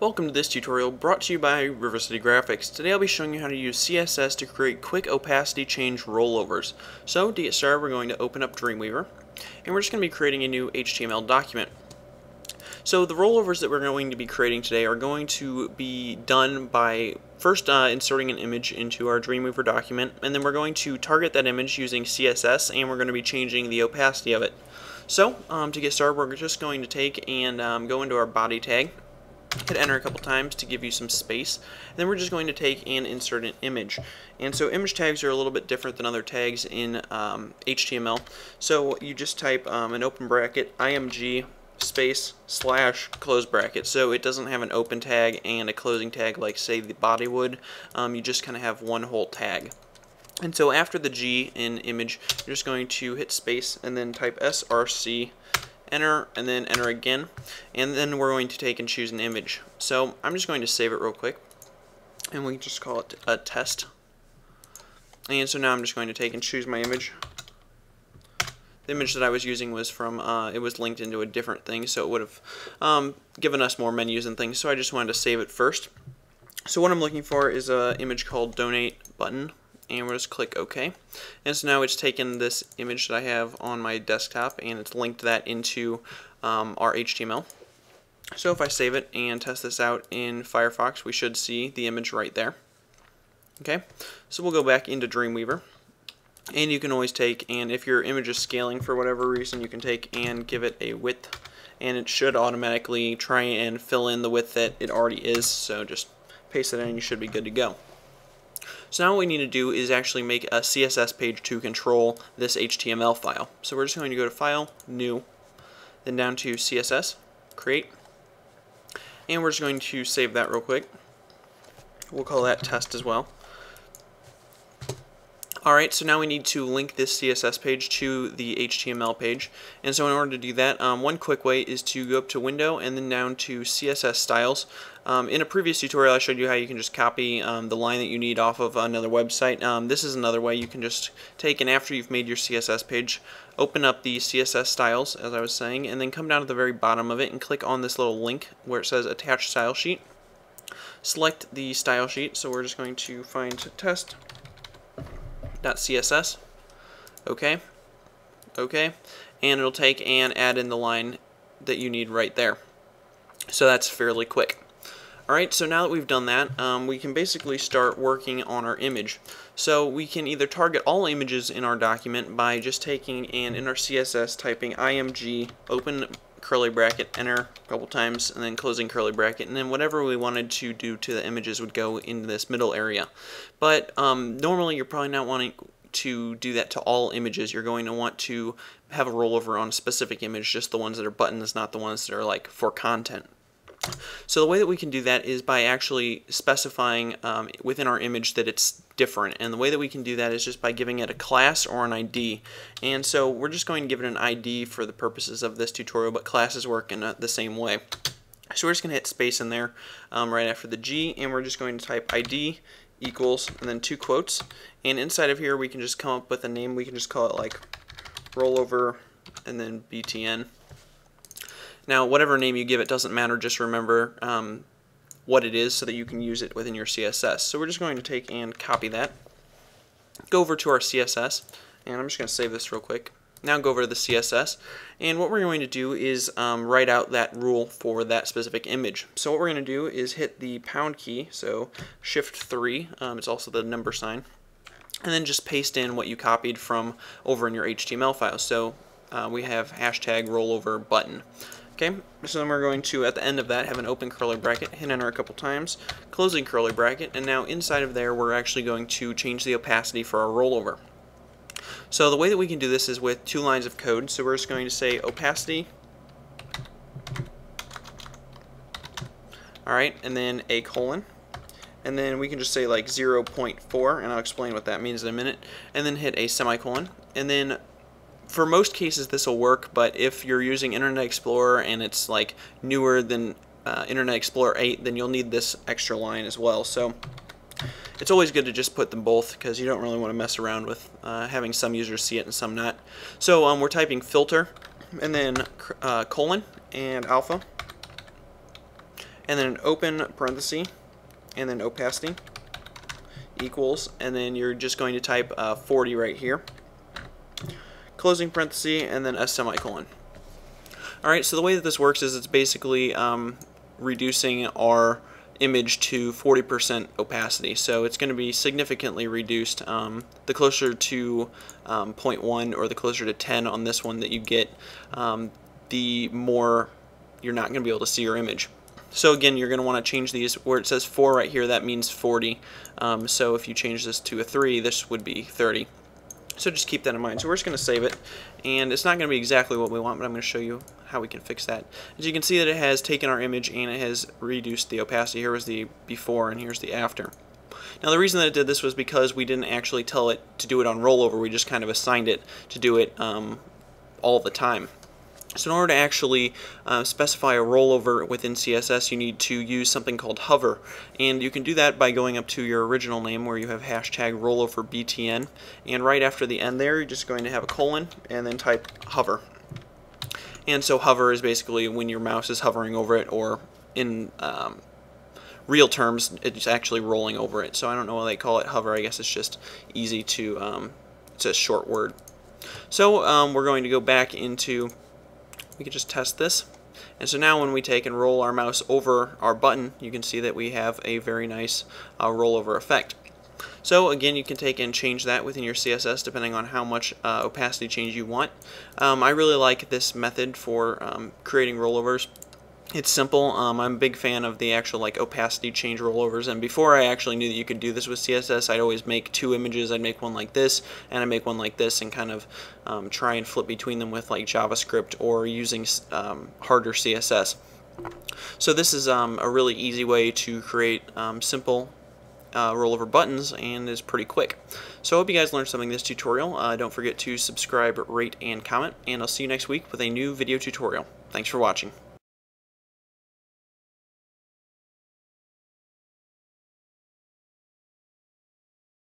Welcome to this tutorial brought to you by River City Graphics. Today I'll be showing you how to use CSS to create quick opacity change rollovers. So to get started, we're going to open up Dreamweaver and we're just going to be creating a new HTML document. So the rollovers that we're going to be creating today are going to be done by first inserting an image into our Dreamweaver document, and then we're going to target that image using CSS, and we're going to be changing the opacity of it. So to get started, we're just going to take and go into our body tag, hit enter a couple times to give you some space, and then we're just going to take and insert an image. And so image tags are a little bit different than other tags in HTML. So you just type an open bracket img space / close bracket. So it doesn't have an open tag and a closing tag like say the body would. You just kind of have one whole tag. And so after the G in image, you're just going to hit space and then type src, enter, and then enter again, and then we're going to take and choose an image. So I'm just going to save it real quick, and we can just call it a test. And so now I'm just going to take and choose my image. The image that I was using was from, it was linked into a different thing, so it would have given us more menus and things, so I just wanted to save it first. So what I'm looking for is an image called donate button, and we'll just click OK. And so now it's taken this image that I have on my desktop and it's linked that into our HTML. So if I save it and test this out in Firefox, we should see the image right there. Okay, so we'll go back into Dreamweaver. And you can always take, and if your image is scaling for whatever reason, you can take and give it a width, and it should automatically try and fill in the width that it already is. So just paste it in and you should be good to go. So now what we need to do is actually make a CSS page to control this HTML file. So we're just going to go to File, New, then down to CSS, Create, and we're just going to save that real quick. We'll call that Test as well. Alright, so now we need to link this CSS page to the HTML page, and so in order to do that, one quick way is to go up to Window and then down to CSS Styles. In a previous tutorial I showed you how you can just copy the line that you need off of another website. This is another way you can just take, and after you've made your CSS page, open up the CSS Styles, as I was saying, and then come down to the very bottom of it and click on this little link where it says Attach Style Sheet. Select the style sheet, so we're just going to find test.css, okay, and it'll take and add in the line that you need right there. So that's fairly quick. Alright, so now that we've done that, we can basically start working on our image. So we can either target all images in our document by just taking and in our CSS typing img, open curly bracket, enter a couple times, and then closing curly bracket, and then whatever we wanted to do to the images would go into this middle area. But normally you're probably not wanting to do that to all images. You're going to want to have a rollover on a specific image, just the ones that are buttons, not the ones that are like for content. So the way that we can do that is by actually specifying within our image that it's different, and the way that we can do that is just by giving it a class or an ID. And so we're just going to give it an ID for the purposes of this tutorial, but classes work in the same way. So we're just going to hit space in there right after the G, and we're just going to type ID equals and then 2 quotes, and inside of here we can just come up with a name. We can just call it like rollover and then BTN. Now, whatever name you give it doesn't matter, just remember what it is so that you can use it within your CSS. So we're just going to take and copy that, go over to our CSS, and I'm just going to save this real quick. Now go over to the CSS, and what we're going to do is write out that rule for that specific image. So what we're going to do is hit the pound key, so Shift 3, it's also the number sign, and then just paste in what you copied from over in your HTML file. So we have hashtag rollover button. Okay, so then we're going to, at the end of that, have an open curly bracket, hit enter a couple times, closing curly bracket, and now inside of there we're actually going to change the opacity for our rollover. So the way that we can do this is with 2 lines of code. So we're just going to say opacity, alright, and then a colon, and then we can just say like 0.4, and I'll explain what that means in a minute, and then hit a semicolon, and then for most cases this will work, but if you're using Internet Explorer and it's like newer than Internet Explorer 8, then you'll need this extra line as well. So it's always good to just put them both because you don't really want to mess around with having some users see it and some not. So we're typing filter and then colon and alpha, and then an open parenthesis, and then opacity equals, and then you're just going to type 40 right here, closing parenthesis, and then a semicolon. Alright, so the way that this works is it's basically reducing our image to 40% opacity, so it's going to be significantly reduced. The closer to 0.1 or the closer to 10 on this one that you get, the more you're not going to be able to see your image. So again, you're going to want to change these. Where it says 4 right here, that means 40. So if you change this to a 3, this would be 30. So just keep that in mind. So we're just going to save it, and it's not going to be exactly what we want, but I'm going to show you how we can fix that. As you can see that it has taken our image and it has reduced the opacity. Here was the before and here's the after. Now the reason that it did this was because we didn't actually tell it to do it on Rollover. We just kind of assigned it to do it all the time. So in order to actually specify a rollover within CSS, you need to use something called hover, and you can do that by going up to your original name where you have hashtag rolloverbtn, and right after the end there you're just going to have a colon and then type hover. And so hover is basically when your mouse is hovering over it, or in real terms it's actually rolling over it. So I don't know why they call it hover. I guess it's just easy to, it's a short word. So we're going to go back into, we can just test this. And so now when we take and roll our mouse over our button, you can see that we have a very nice rollover effect. So again, you can take and change that within your CSS depending on how much opacity change you want. I really like this method for creating rollovers. It's simple. I'm a big fan of the actual opacity change rollovers, and before I actually knew that you could do this with CSS, I'd always make two images. I'd make one like this and I'd make one like this, and kind of try and flip between them with JavaScript or using harder CSS. So this is a really easy way to create simple rollover buttons, and is pretty quick. So I hope you guys learned something in this tutorial. Don't forget to subscribe, rate, and comment, and I'll see you next week with a new video tutorial. Thanks for watching.